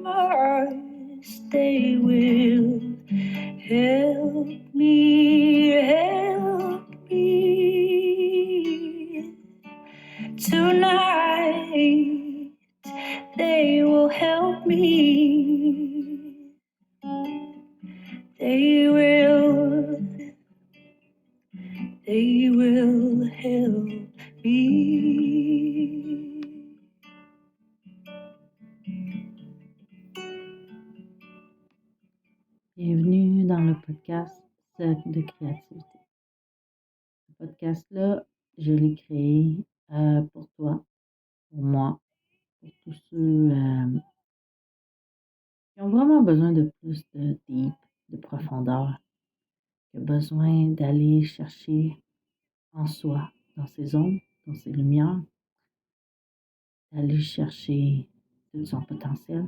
stars, they will help me. Tonight, they will help me. They will help me. Bienvenue dans le podcast Cercle de créativité. Ce podcast-là, je l'ai créé pour toi, pour moi, pour tous ceux qui ont vraiment besoin de plus de deep, de profondeur, qui ont besoin d'aller chercher en soi, dans ses ombres, dans ses lumières, d'aller chercher tout son potentiel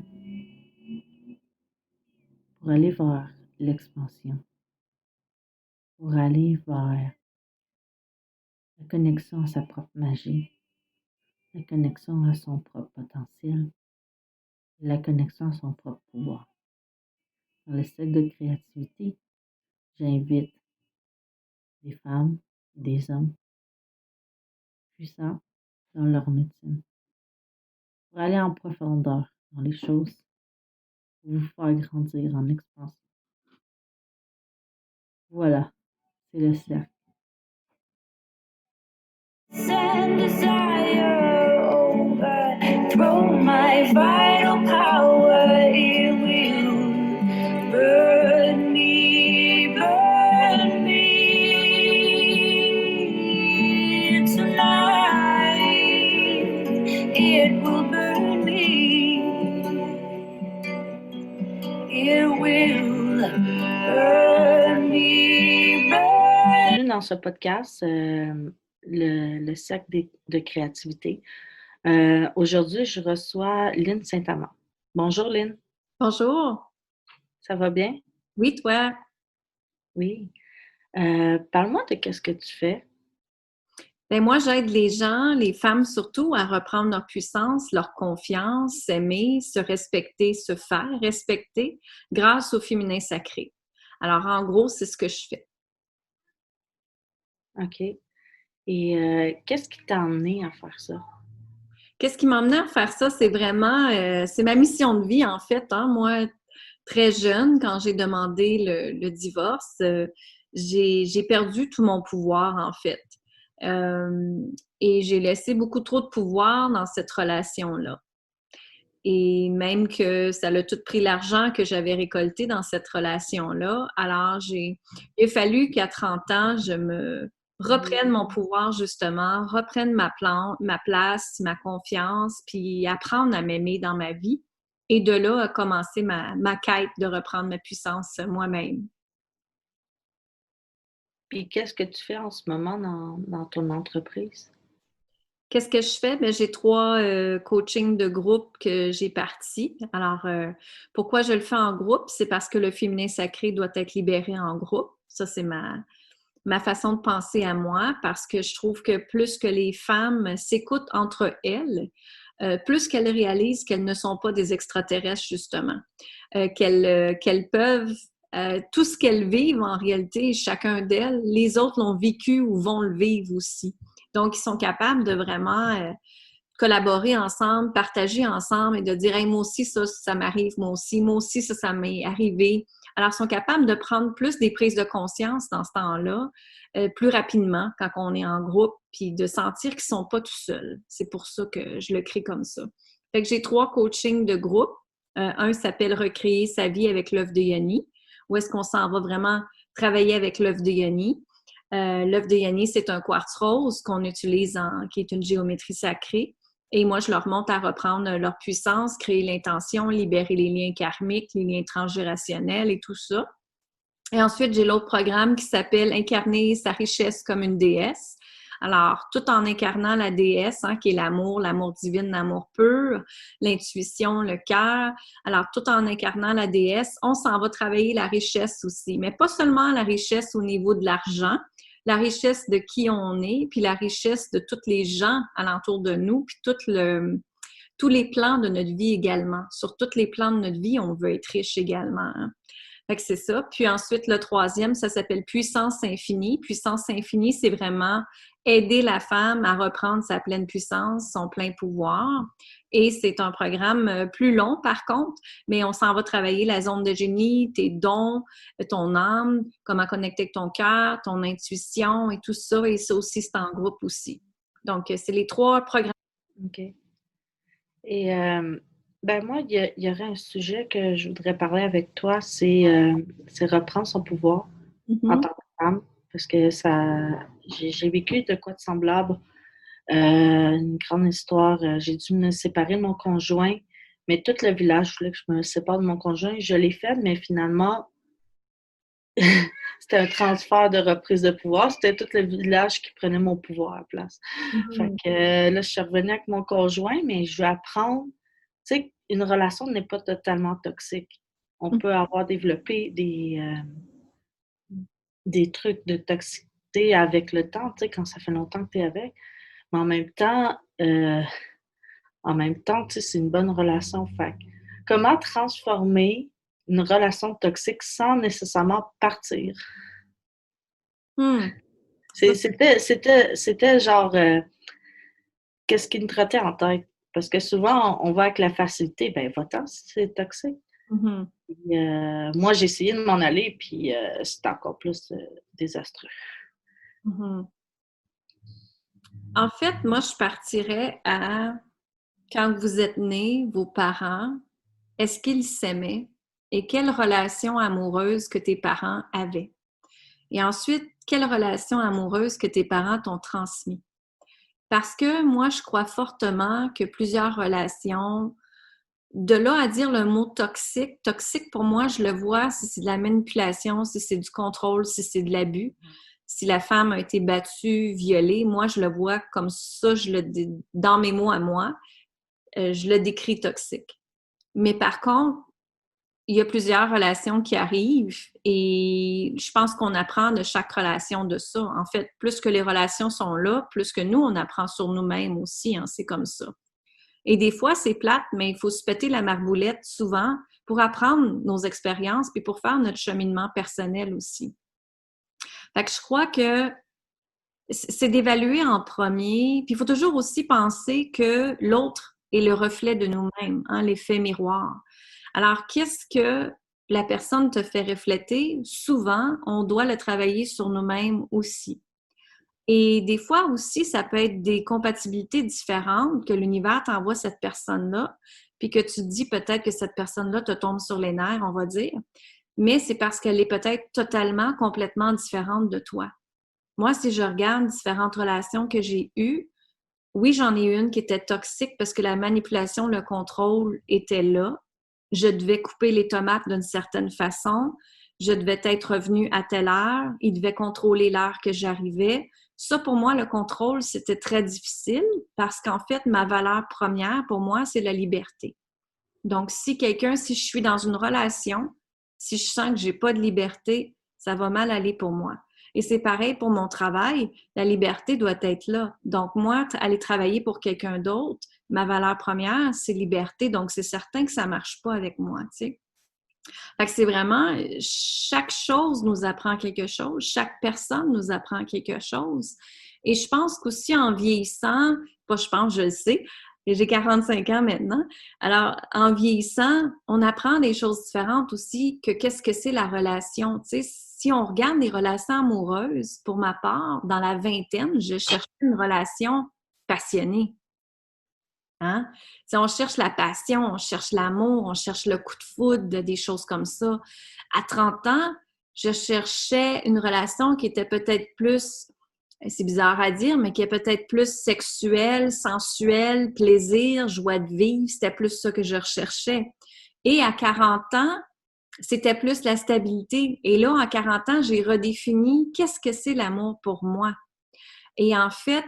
pour aller vers l'expansion, pour aller vers la connexion à sa propre magie, la connexion à son propre potentiel, la connexion à son propre pouvoir. Dans le cercle de créativité, j'invite des femmes et des hommes puissants dans leur médecine pour aller en profondeur dans les choses, pour vous faire grandir en expansion. Voilà, c'est le cercle. Send desire overthrow my vital power. It will burn me tonight. It will burn me. It will burn me. Bienvenue dans ce podcast. Le cercle de créativité. Aujourd'hui, je reçois Lynn Saint-Amand. Bonjour, Lynn. Bonjour. Ça va bien? Oui, toi? Oui. Parle-moi de qu'est-ce que tu fais. Ben moi, j'aide les gens, les femmes surtout, à reprendre leur puissance, leur confiance, s'aimer, se respecter, se faire respecter grâce au féminin sacré. Alors, en gros, c'est ce que je fais. OK. Et qu'est-ce qui t'a amené à faire ça? Qu'est-ce qui m'a amené à faire ça? C'est vraiment, c'est ma mission de vie, en fait. Hein? Moi, très jeune, quand j'ai demandé le divorce, j'ai perdu tout mon pouvoir, en fait. Et j'ai laissé beaucoup trop de pouvoir dans cette relation-là. Et même que ça a tout pris l'argent que j'avais récolté dans cette relation-là. Alors, il a fallu qu'à 30 ans, je me reprenne mon pouvoir, justement, reprenne ma place, ma confiance, puis apprendre à m'aimer dans ma vie. Et de là a commencé ma quête de reprendre ma puissance moi-même. Puis qu'est-ce que tu fais en ce moment dans ton entreprise? Qu'est-ce que je fais? Bien, j'ai 3 coachings de groupe que j'ai partis. Alors, pourquoi je le fais en groupe? C'est parce que le féminin sacré doit être libéré en groupe. Ça, c'est ma façon de penser à moi, parce que je trouve que plus que les femmes s'écoutent entre elles, plus qu'elles réalisent qu'elles ne sont pas des extraterrestres, justement, qu'elles peuvent tout ce qu'elles vivent, en réalité, chacun d'elles, les autres l'ont vécu ou vont le vivre aussi. Donc, ils sont capables de vraiment collaborer ensemble, partager ensemble et de dire hey, « moi aussi, ça m'arrive, moi aussi, ça m'est arrivé ». Alors, ils sont capables de prendre plus des prises de conscience dans ce temps-là, plus rapidement quand on est en groupe, puis de sentir qu'ils ne sont pas tout seuls. C'est pour ça que je le crée comme ça. Fait que j'ai 3 coachings de groupe. Un s'appelle « Recréer sa vie avec l'œuf de Yoni », où est-ce qu'on s'en va vraiment travailler avec l'œuf de Yoni. L'œuf de Yoni, c'est un quartz rose qu'on utilise qui est une géométrie sacrée. Et moi, je leur montre à reprendre leur puissance, créer l'intention, libérer les liens karmiques, les liens transgénérationnels et tout ça. Et ensuite, j'ai l'autre programme qui s'appelle « Incarner sa richesse comme une déesse ». Alors, tout en incarnant la déesse, qui est l'amour divin, l'amour pur, l'intuition, le cœur. Alors, tout en incarnant la déesse, on s'en va travailler la richesse aussi. Mais pas seulement la richesse au niveau de l'argent, la richesse de qui on est, puis la richesse de tous les gens alentour de nous, puis tout tous les plans de notre vie également. Sur tous les plans de notre vie, on veut être riche également. Hein. Fait que c'est ça. Puis ensuite, le troisième, ça s'appelle Puissance infinie. Puissance infinie, c'est vraiment aider la femme à reprendre sa pleine puissance, son plein pouvoir. Et c'est un programme plus long, par contre, mais on s'en va travailler la zone de génie, tes dons, ton âme, comment connecter avec ton cœur, ton intuition et tout ça. Et ça aussi, c'est en groupe aussi. Donc, c'est les 3 programmes. OK. Et moi, il y aurait un sujet que je voudrais parler avec toi, c'est reprendre son pouvoir en tant que femme, parce que j'ai vécu de quoi de semblable, une grande histoire. J'ai dû me séparer de mon conjoint, mais tout le village voulait que je me sépare de mon conjoint. Je l'ai fait, mais finalement, c'était un transfert de reprise de pouvoir. C'était tout le village qui prenait mon pouvoir à la place. Fait que là, je suis revenue avec mon conjoint, mais je veux apprendre. Tu sais, une relation n'est pas totalement toxique. On peut avoir développé des trucs de toxicité avec le temps, tu sais, quand ça fait longtemps que tu es avec. Mais en même temps, tu sais, c'est une bonne relation. Fait que comment transformer une relation toxique sans nécessairement partir? C'était genre, qu'est-ce qui me trottait en tête? Parce que souvent, on va avec la facilité. Ben, va-t'en si c'est toxique. Puis, moi, j'ai essayé de m'en aller, puis c'était encore plus désastreux. En fait, moi, je partirais à quand vous êtes nés, vos parents, est-ce qu'ils s'aimaient et quelle relation amoureuse que tes parents avaient? Et ensuite, quelle relation amoureuse que tes parents t'ont transmis? Parce que moi, je crois fortement que plusieurs relations, de là à dire le mot toxique, toxique pour moi, je le vois si c'est de la manipulation, si c'est du contrôle, si c'est de l'abus. Si la femme a été battue, violée, moi, je le vois comme ça, dans mes mots à moi, je le décris toxique. Mais par contre, il y a plusieurs relations qui arrivent et je pense qu'on apprend de chaque relation de ça. En fait, plus que les relations sont là, plus que nous, on apprend sur nous-mêmes aussi, hein, c'est comme ça. Et des fois, c'est plate, mais il faut se péter la marboulette souvent pour apprendre nos expériences puis pour faire notre cheminement personnel aussi. Fait que je crois que c'est d'évaluer en premier, puis il faut toujours aussi penser que l'autre est le reflet de nous-mêmes, hein, l'effet miroir. Alors, qu'est-ce que la personne te fait refléter? Souvent, on doit le travailler sur nous-mêmes aussi. Et des fois aussi, ça peut être des compatibilités différentes que l'univers t'envoie cette personne-là, puis que tu te dis peut-être que cette personne-là te tombe sur les nerfs, on va dire, mais c'est parce qu'elle est peut-être totalement, complètement différente de toi. Moi, si je regarde différentes relations que j'ai eues, oui, j'en ai une qui était toxique parce que la manipulation, le contrôle était là. Je devais couper les tomates d'une certaine façon. Je devais être revenue à telle heure. Il devait contrôler l'heure que j'arrivais. Ça, pour moi, le contrôle, c'était très difficile parce qu'en fait, ma valeur première, pour moi, c'est la liberté. Donc, si je suis dans une relation, si je sens que j'ai pas de liberté, ça va mal aller pour moi. Et c'est pareil pour mon travail, la liberté doit être là. Donc, moi, aller travailler pour quelqu'un d'autre, ma valeur première, c'est liberté. Donc, c'est certain que ça marche pas avec moi, tu sais. Fait que c'est vraiment, chaque chose nous apprend quelque chose, chaque personne nous apprend quelque chose. Et je pense qu'aussi en vieillissant, je le sais, j'ai 45 ans maintenant. Alors, en vieillissant, on apprend des choses différentes aussi que qu'est-ce que c'est la relation. Tu sais, si on regarde les relations amoureuses, pour ma part, dans la vingtaine, je cherchais une relation passionnée. Hein? Si on cherche la passion, on cherche l'amour, on cherche le coup de foudre, des choses comme ça. À 30 ans, je cherchais une relation qui était peut-être plus, c'est bizarre à dire, mais qui est peut-être plus sexuelle, sensuelle, plaisir, joie de vivre. C'était plus ça que je recherchais. Et à 40 ans, c'était plus la stabilité. Et là, à 40 ans, j'ai redéfini qu'est-ce que c'est l'amour pour moi. Et en fait,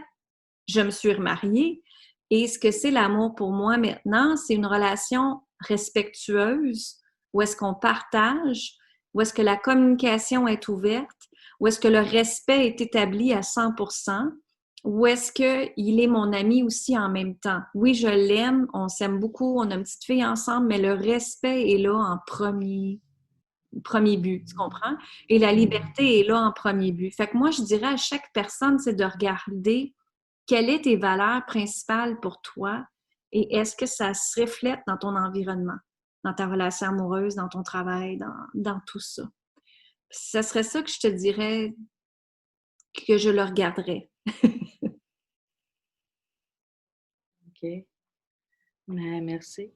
je me suis remariée. Et ce que c'est l'amour pour moi maintenant, c'est une relation respectueuse, où est-ce qu'on partage, où est-ce que la communication est ouverte, où est-ce que le respect est établi à 100%, ou est-ce qu'il est mon ami aussi en même temps? Oui, je l'aime, on s'aime beaucoup, on a une petite fille ensemble, mais le respect est là en premier but, tu comprends? Et la liberté est là en premier but. Fait que moi, je dirais à chaque personne, c'est de regarder quelles sont tes valeurs principales pour toi et est-ce que ça se reflète dans ton environnement, dans ta relation amoureuse, dans ton travail, dans tout ça. Ça serait ça que je te dirais que je le regarderais. OK. Mais merci.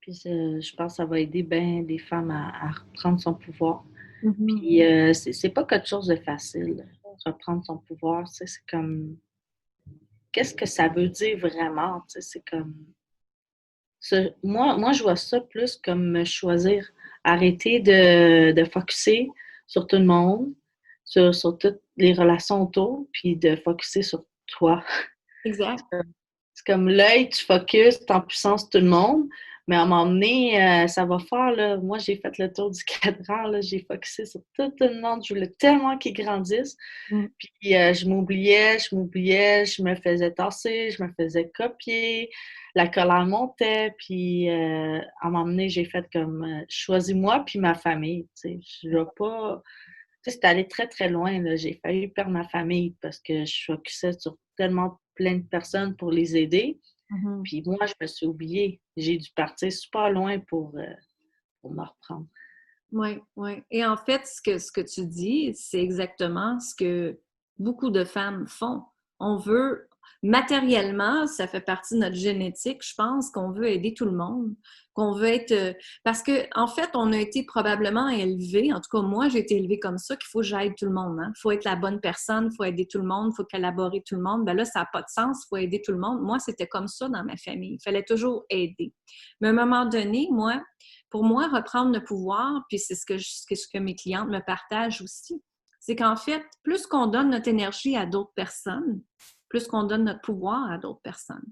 Puis je pense que ça va aider bien des femmes à reprendre son pouvoir. Puis c'est pas quelque chose de facile, reprendre son pouvoir. Tu sais, c'est comme, qu'est-ce que ça veut dire vraiment? Tu sais, c'est comme, moi, je vois ça plus comme me choisir, arrêter de focusser sur tout le monde, sur toutes les relations autour, puis de focusser sur toi. Exact. C'est comme l'œil, tu focuses, t'es en puissance tout le monde, mais à un moment donné, ça va faire, là. Moi, j'ai fait le tour du cadran, là, j'ai focusé sur tout le monde, je voulais tellement qu'ils grandissent. Puis je m'oubliais, je me faisais tasser, je me faisais copier, la colère montait, puis à un moment donné, j'ai fait comme choisis-moi puis ma famille, tu sais, je vais pas... Tu sais, c'est allé très, très loin, là. J'ai failli perdre ma famille parce que je focusais sur tellement plein de personnes pour les aider. Puis moi, je me suis oubliée. J'ai dû partir super loin pour me reprendre. Oui, oui. Et en fait, ce que tu dis, c'est exactement ce que beaucoup de femmes font. On veut, matériellement, ça fait partie de notre génétique, je pense, qu'on veut aider tout le monde, qu'on veut être... parce que, en fait, on a été probablement élevés, en tout cas, moi, j'ai été élevée comme ça, qu'il faut que j'aide tout le monde. Il faut être la bonne personne, il faut aider tout le monde, il faut collaborer tout le monde. Ben là, ça n'a pas de sens, il faut aider tout le monde. Moi, c'était comme ça dans ma famille. Il fallait toujours aider. Mais à un moment donné, pour moi, reprendre le pouvoir, puis c'est ce que mes clientes me partagent aussi, c'est qu'en fait, plus qu'on donne notre énergie à d'autres personnes, plus qu'on donne notre pouvoir à d'autres personnes.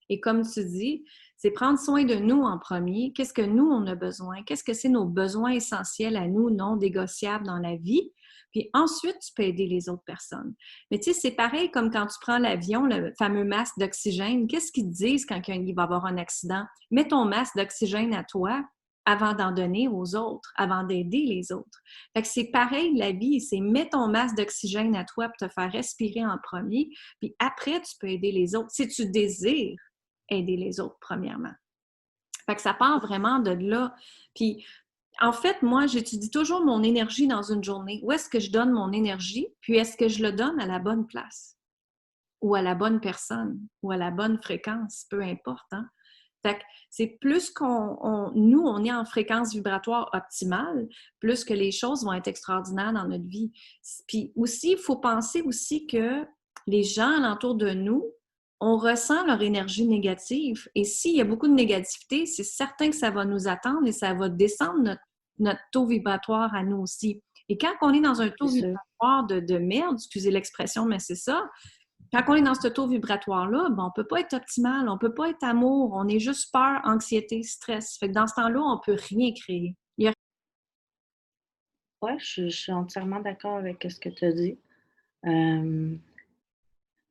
Et comme tu dis, c'est prendre soin de nous en premier. Qu'est-ce que nous, on a besoin? Qu'est-ce que c'est nos besoins essentiels à nous, non négociables dans la vie? Puis ensuite, tu peux aider les autres personnes. Mais tu sais, c'est pareil comme quand tu prends l'avion, le fameux masque d'oxygène. Qu'est-ce qu'ils te disent quand il va y avoir un accident? Mets ton masque d'oxygène à toi avant d'en donner aux autres, avant d'aider les autres. Fait que c'est pareil, la vie, c'est mets ton masque d'oxygène à toi pour te faire respirer en premier, puis après, tu peux aider les autres. Si tu désires aider les autres, premièrement. Fait que ça part vraiment de là. Puis, en fait, moi, j'étudie toujours mon énergie dans une journée. Où est-ce que je donne mon énergie? Puis, est-ce que je le donne à la bonne place? Ou à la bonne personne? Ou à la bonne fréquence? Peu importe, hein? Fait que c'est plus nous, on est en fréquence vibratoire optimale, plus que les choses vont être extraordinaires dans notre vie. Puis aussi, il faut penser aussi que les gens alentour de nous, on ressent leur énergie négative. Et s'il y a beaucoup de négativité, c'est certain que ça va nous attendre et ça va descendre notre taux vibratoire à nous aussi. Et quand on est dans un taux vibratoire de merde, excusez l'expression, mais c'est ça, quand on est dans ce taux vibratoire-là, ben, on ne peut pas être optimal, on ne peut pas être amour, on est juste peur, anxiété, stress. Fait que dans ce temps-là, on ne peut rien créer. Oui, je suis entièrement d'accord avec ce que tu as dit.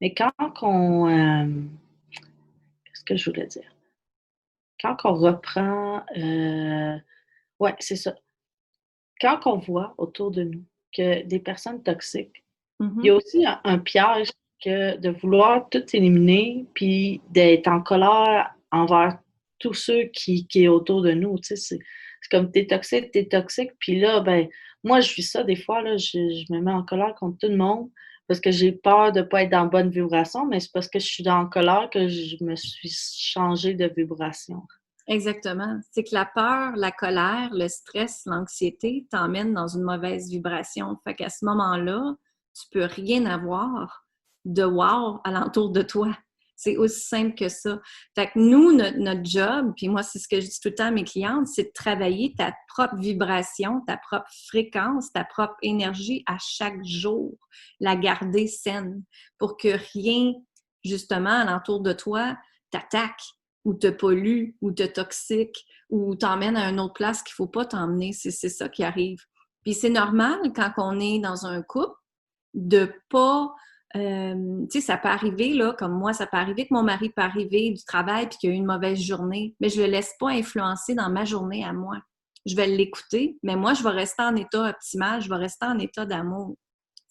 Mais quand on... qu'est-ce que je voulais dire? Quand on reprend... oui, c'est ça. Quand on voit autour de nous que des personnes toxiques, il y a aussi un piège que de vouloir tout éliminer puis d'être en colère envers tous ceux qui est autour de nous. Tu sais, c'est comme t'es toxique, puis là, ben, moi, je vis ça des fois, là, je me mets en colère contre tout le monde parce que j'ai peur de ne pas être dans bonne vibration, mais c'est parce que je suis en colère que je me suis changée de vibration. Exactement. C'est que la peur, la colère, le stress, l'anxiété t'emmènent dans une mauvaise vibration. Fait qu'à ce moment-là, tu peux rien avoir de wow alentour de toi. C'est aussi simple que ça. Fait que nous, notre job, puis moi, c'est ce que je dis tout le temps à mes clientes, c'est de travailler ta propre vibration, ta propre fréquence, ta propre énergie à chaque jour. La garder saine pour que rien, justement, alentour de toi t'attaque ou te pollue, ou te toxique, ou t'emmène à une autre place qu'il ne faut pas t'emmener. C'est ça qui arrive. Puis c'est normal quand on est dans un couple de pas tu sais, ça peut arriver, là, comme moi, ça peut arriver que mon mari peut arriver du travail puis qu'il a eu une mauvaise journée, mais je le laisse pas influencer dans ma journée à moi. Je vais l'écouter, mais moi, je vais rester en état optimal, je vais rester en état d'amour,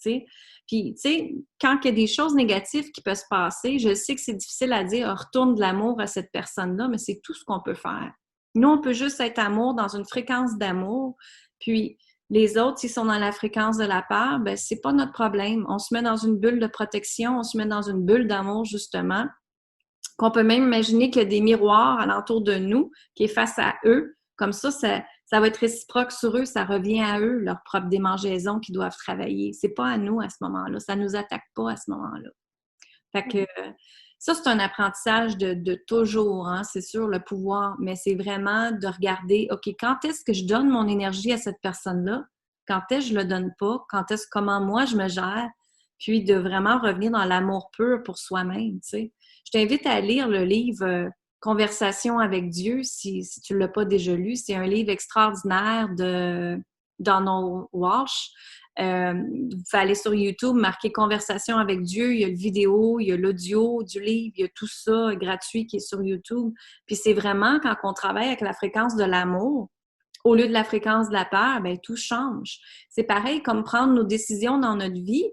tu sais. Puis, tu sais, quand il y a des choses négatives qui peuvent se passer, je sais que c'est difficile à dire, retourne de l'amour à cette personne-là, mais c'est tout ce qu'on peut faire. Nous, on peut juste être amour dans une fréquence d'amour, puis les autres, s'ils sont dans la fréquence de la peur, ben c'est pas notre problème. On se met dans une bulle de protection, on se met dans une bulle d'amour, justement, qu'on peut même imaginer qu'il y a des miroirs alentour de nous qui est face à eux. Comme ça va être réciproque sur eux, ça revient à eux, leur propre démangeaison qu'ils doivent travailler. C'est pas à nous à ce moment-là. Ça nous attaque pas à ce moment-là. Fait que ça, c'est un apprentissage de toujours, hein, c'est sûr, le pouvoir, mais c'est vraiment de regarder, OK, quand est-ce que je donne mon énergie à cette personne-là? Quand est-ce que je le donne pas? Comment moi je me gère? Puis de vraiment revenir dans l'amour pur pour soi-même, tu sais. Je t'invite à lire le livre Conversation avec Dieu, si tu ne l'as pas déjà lu. C'est un livre extraordinaire de Donald Walsh. Vous pouvez aller sur YouTube, marquer Conversation avec Dieu, il y a le vidéo, il y a l'audio du livre, il y a tout ça gratuit qui est sur YouTube. Puis c'est vraiment quand on travaille avec la fréquence de l'amour, au lieu de la fréquence de la peur, bien, tout change. C'est pareil comme prendre nos décisions dans notre vie.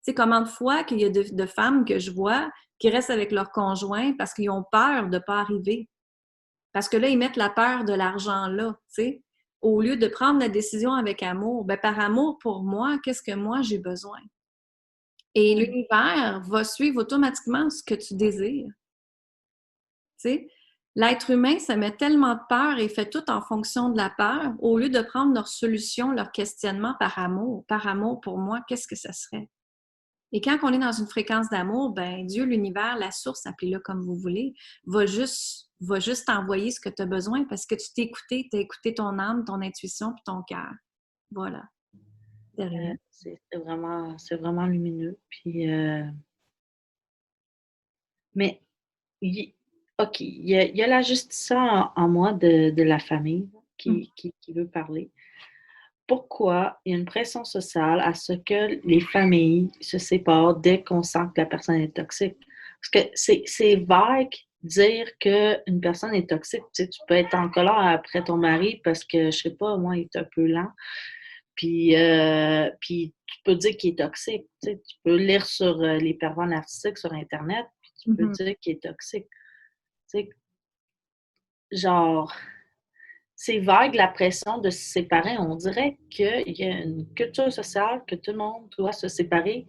Tu sais, combien de fois qu'il y a de femmes que je vois qui restent avec leur conjoint parce qu'ils ont peur de ne pas arriver. Parce que là, ils mettent la peur de l'argent là, tu sais. Au lieu de prendre la décision avec amour, ben par amour pour moi, qu'est-ce que moi j'ai besoin? Et l'univers va suivre automatiquement ce que tu désires. Tu sais? L'être humain, ça met tellement de peur et fait tout en fonction de la peur, au lieu de prendre leur solution, leur questionnement par amour. Par amour pour moi, qu'est-ce que ça serait? Et quand on est dans une fréquence d'amour, ben Dieu, l'univers, la source, appelez-le comme vous voulez, va juste t'envoyer ce que tu as besoin parce que tu t'es écouté, tu as écouté ton âme, ton intuition puis ton cœur. Voilà. C'est vraiment lumineux. Puis, mais, OK, il y a la justice en moi de la famille qui veut parler. Pourquoi il y a une pression sociale à ce que les familles se séparent dès qu'on sent que la personne est toxique? Parce que c'est vague dire qu'une personne est toxique. Tu sais, tu peux être en colère après ton mari parce que, je sais pas, moi, il est un peu lent. Puis tu peux dire qu'il est toxique. Tu sais, tu peux lire sur les pervers narcissiques sur Internet, puis tu peux dire qu'il est toxique. Tu sais, genre, c'est vague la pression de se séparer. On dirait qu'il y a une culture sociale que tout le monde doit se séparer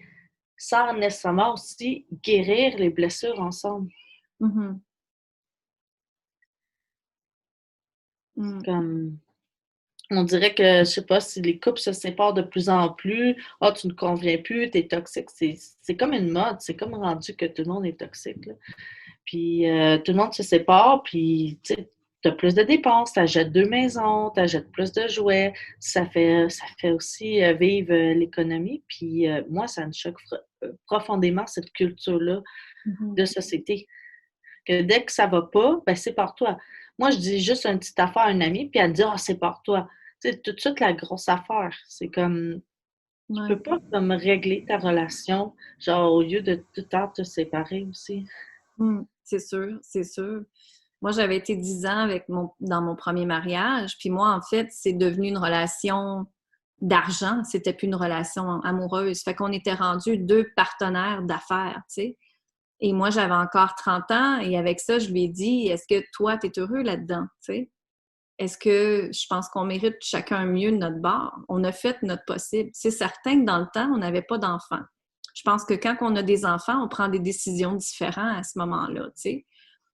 sans nécessairement aussi guérir les blessures ensemble. Comme, on dirait que, je sais pas, si les couples se séparent de plus en plus, « Ah, tu ne conviens plus, t'es toxique », c'est comme une mode, c'est comme rendu que tout le monde est toxique, là. Puis tout le monde se sépare, puis tu sais, t'as plus de dépenses, t'achètes 2 maisons, t'achètes plus de jouets, ça fait aussi vivre l'économie. Puis moi, ça me choque profondément cette culture-là de société. Que dès que ça va pas, ben c'est par toi. Moi, je dis juste une petite affaire à une amie, puis elle dit « Ah, c'est par toi ». Tu sais, tout de suite, la grosse affaire. C'est comme, tu peux pas comme régler ta relation, genre au lieu de tout le temps te séparer aussi. C'est sûr, c'est sûr. Moi, j'avais été 10 ans dans mon premier mariage, puis moi, en fait, c'est devenu une relation d'argent, c'était plus une relation amoureuse. Fait qu'on était rendus 2 partenaires d'affaires, tu sais. Et moi, j'avais encore 30 ans, et avec ça, je lui ai dit, est-ce que toi, tu es heureux là-dedans, tu sais? Est-ce que je pense qu'on mérite chacun mieux de notre bord? On a fait notre possible. C'est certain que dans le temps, on n'avait pas d'enfants. Je pense que quand on a des enfants, on prend des décisions différentes à ce moment-là, tu sais.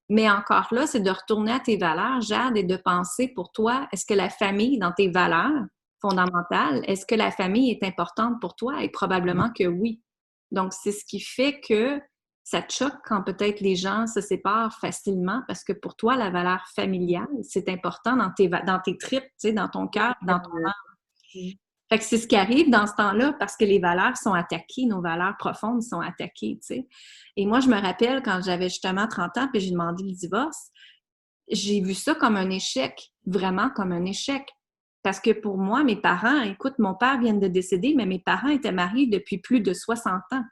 Mais encore là, c'est de retourner à tes valeurs, Jade, et de penser pour toi, est-ce que la famille, dans tes valeurs fondamentales, est-ce que la famille est importante pour toi? Et probablement que oui. Donc, c'est ce qui fait que ça te choque quand peut-être les gens se séparent facilement parce que pour toi, la valeur familiale, c'est important dans tes tripes, tu sais, dans ton cœur, dans ton âme. Fait que c'est ce qui arrive dans ce temps-là parce que les valeurs sont attaquées, nos valeurs profondes sont attaquées, tu sais. Et moi, je me rappelle quand j'avais justement 30 ans puis j'ai demandé le divorce, j'ai vu ça comme un échec, vraiment comme un échec. Parce que pour moi, mes parents, écoute, mon père vient de décéder, mais mes parents étaient mariés depuis plus de 60 ans.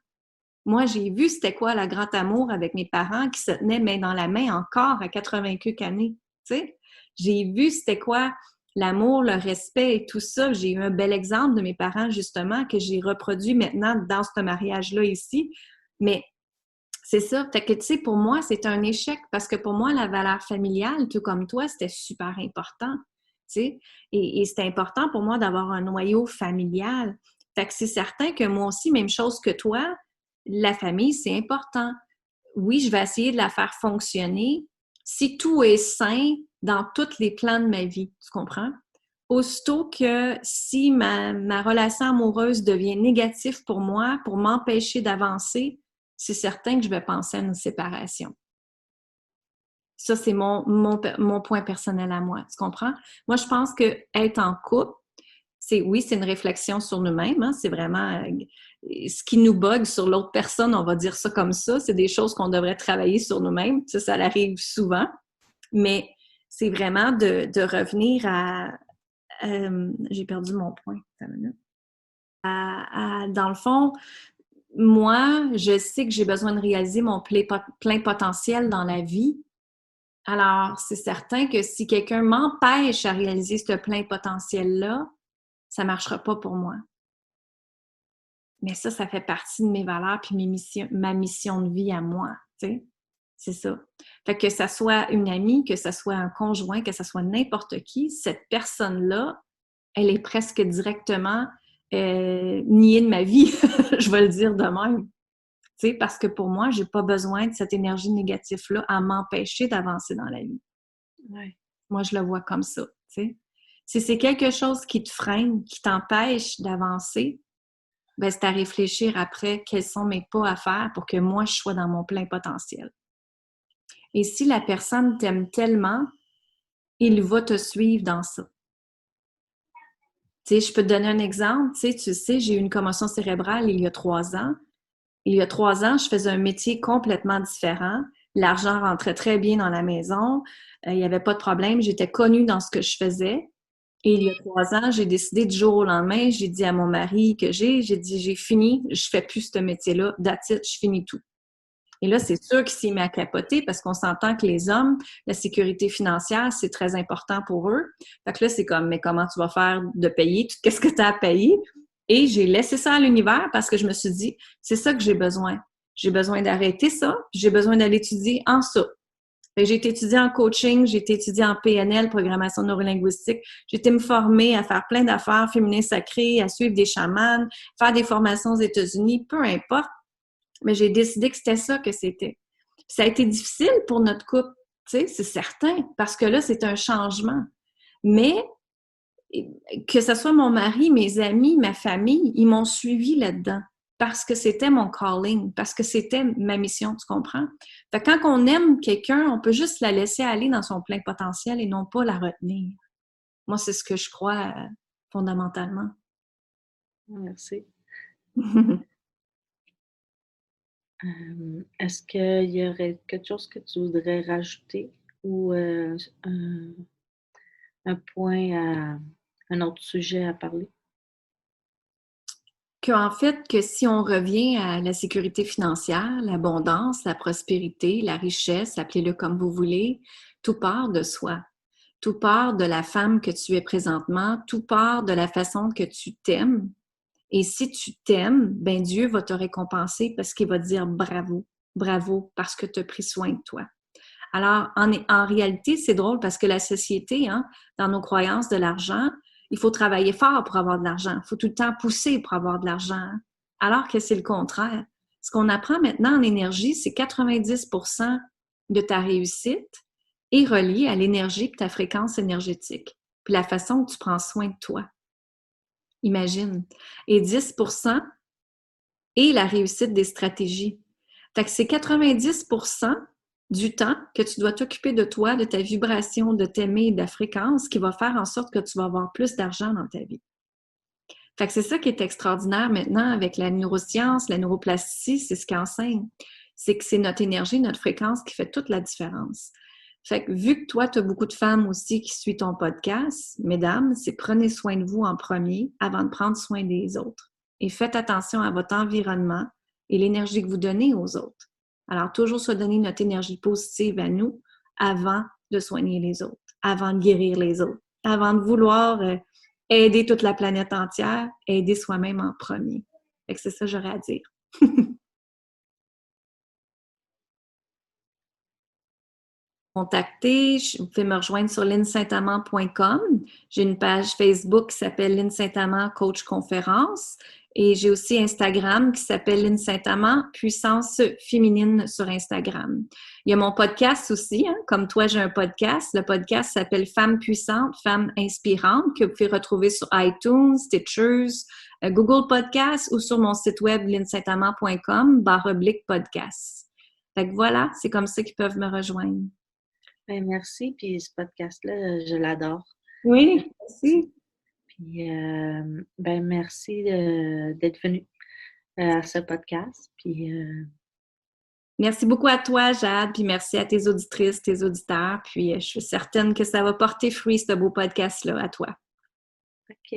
Moi, j'ai vu c'était quoi le grand amour avec mes parents qui se tenaient main dans la main encore à 80 quelques années, tu sais. J'ai vu c'était quoi l'amour, le respect et tout ça. J'ai eu un bel exemple de mes parents, justement, que j'ai reproduit maintenant dans ce mariage-là ici. Mais c'est ça. Fait que, tu sais, pour moi, c'est un échec parce que pour moi, la valeur familiale, tout comme toi, c'était super important, tu sais. Et c'était important pour moi d'avoir un noyau familial. Fait que c'est certain que moi aussi, même chose que toi, la famille, c'est important. Oui, je vais essayer de la faire fonctionner si tout est sain dans tous les plans de ma vie. Tu comprends? Aussitôt que si ma relation amoureuse devient négative pour moi, pour m'empêcher d'avancer, c'est certain que je vais penser à une séparation. Ça, c'est mon point personnel à moi. Tu comprends? Moi, je pense que être en couple, c'est une réflexion sur nous-mêmes. Hein? C'est vraiment ce qui nous bug sur l'autre personne, on va dire ça comme ça. C'est des choses qu'on devrait travailler sur nous-mêmes. Ça arrive souvent. Mais c'est vraiment de revenir à... j'ai perdu mon point. Dans le fond, moi, je sais que j'ai besoin de réaliser mon plein potentiel dans la vie. Alors, c'est certain que si quelqu'un m'empêche à réaliser ce plein potentiel-là, ça ne marchera pas pour moi. Mais ça fait partie de mes valeurs puis ma mission de vie à moi, tu sais. C'est ça. Fait que ça soit une amie, que ça soit un conjoint, que ça soit n'importe qui, cette personne-là, elle est presque directement niée de ma vie, je vais le dire de même. Tu sais, parce que pour moi, j'ai pas besoin de cette énergie négative-là à m'empêcher d'avancer dans la vie. Ouais. Moi, je le vois comme ça, tu sais. Si c'est quelque chose qui te freine, qui t'empêche d'avancer, ben c'est à réfléchir après quels sont mes pas à faire pour que moi, je sois dans mon plein potentiel. Et si la personne t'aime tellement, il va te suivre dans ça. Tu sais, je peux te donner un exemple. Tu sais, j'ai eu une commotion cérébrale il y a 3 ans. Il y a 3 ans, je faisais un métier complètement différent. L'argent rentrait très bien dans la maison. Il n'y avait pas de problème. J'étais connue dans ce que je faisais. Et il y a 3 ans, j'ai décidé du jour au lendemain, j'ai dit à mon mari j'ai dit, j'ai fini, je fais plus ce métier-là, that's it, je finis tout. Et là, c'est sûr qu'il s'est mis à capoter parce qu'on s'entend que les hommes, la sécurité financière, c'est très important pour eux. Fait que là, c'est comme, mais comment tu vas faire de payer tout qu'est-ce que tu as à payer? Et j'ai laissé ça à l'univers parce que je me suis dit, c'est ça que j'ai besoin. J'ai besoin d'arrêter ça, j'ai besoin d'aller étudier en ça. J'ai été étudier en coaching, j'ai été étudier en PNL, programmation neurolinguistique. J'ai été me former à faire plein d'affaires féminines sacrées, à suivre des chamans, faire des formations aux États-Unis, peu importe. Mais j'ai décidé que c'était ça que c'était. Ça a été difficile pour notre couple, tu sais, c'est certain, parce que là, c'est un changement. Mais que ce soit mon mari, mes amis, ma famille, ils m'ont suivi là-dedans parce que c'était mon calling, parce que c'était ma mission, tu comprends? Fait que quand on aime quelqu'un, on peut juste la laisser aller dans son plein potentiel et non pas la retenir. Moi, c'est ce que je crois fondamentalement. Merci. Est-ce qu'il y aurait quelque chose que tu voudrais rajouter ou un point à un autre sujet à parler? Qu'en fait, que si on revient à la sécurité financière, l'abondance, la prospérité, la richesse, appelez-le comme vous voulez, tout part de soi. Tout part de la femme que tu es présentement, tout part de la façon que tu t'aimes. Et si tu t'aimes, ben Dieu va te récompenser parce qu'il va te dire bravo, bravo, parce que tu as pris soin de toi. Alors, en réalité, c'est drôle parce que la société, hein, dans nos croyances de l'argent, il faut travailler fort pour avoir de l'argent. Il faut tout le temps pousser pour avoir de l'argent. Alors que c'est le contraire. Ce qu'on apprend maintenant en énergie, c'est 90% de ta réussite est reliée à l'énergie et ta fréquence énergétique, puis la façon que tu prends soin de toi. Imagine. Et 10% est la réussite des stratégies. Fait que c'est 90% du temps que tu dois t'occuper de toi, de ta vibration, de t'aimer, de la fréquence qui va faire en sorte que tu vas avoir plus d'argent dans ta vie. Fait que c'est ça qui est extraordinaire maintenant avec la neuroscience, la neuroplasticité, c'est ce qu'enseigne. C'est que c'est notre énergie, notre fréquence qui fait toute la différence. Fait que vu que toi, tu as beaucoup de femmes aussi qui suivent ton podcast, mesdames, c'est prenez soin de vous en premier avant de prendre soin des autres. Et faites attention à votre environnement, et l'énergie que vous donnez aux autres. Alors, toujours se donner notre énergie positive à nous avant de soigner les autres, avant de guérir les autres, avant de vouloir aider toute la planète entière, aider soi-même en premier. Fait que c'est ça que j'aurais à dire. Contacter, vous pouvez me rejoindre sur linsaintamant.com. J'ai une page Facebook qui s'appelle Lynne Saint-Amand Coach Conférence et j'ai aussi Instagram qui s'appelle Lynne Saint-Amand Puissance Féminine sur Instagram. Il y a mon podcast aussi, hein? Comme toi, j'ai un podcast. Le podcast s'appelle Femmes puissantes, Femmes inspirantes que vous pouvez retrouver sur iTunes, Stitchers, Google Podcasts ou sur mon site web linsaintamant.com/podcast. Fait que voilà, c'est comme ça qu'ils peuvent me rejoindre. Ben, merci, puis ce podcast-là, je l'adore. Oui, merci. Puis, ben, merci d'être venu à ce podcast. Puis, merci beaucoup à toi, Jade, puis merci à tes auditrices, tes auditeurs. Puis je suis certaine que ça va porter fruit, ce beau podcast-là, à toi. OK.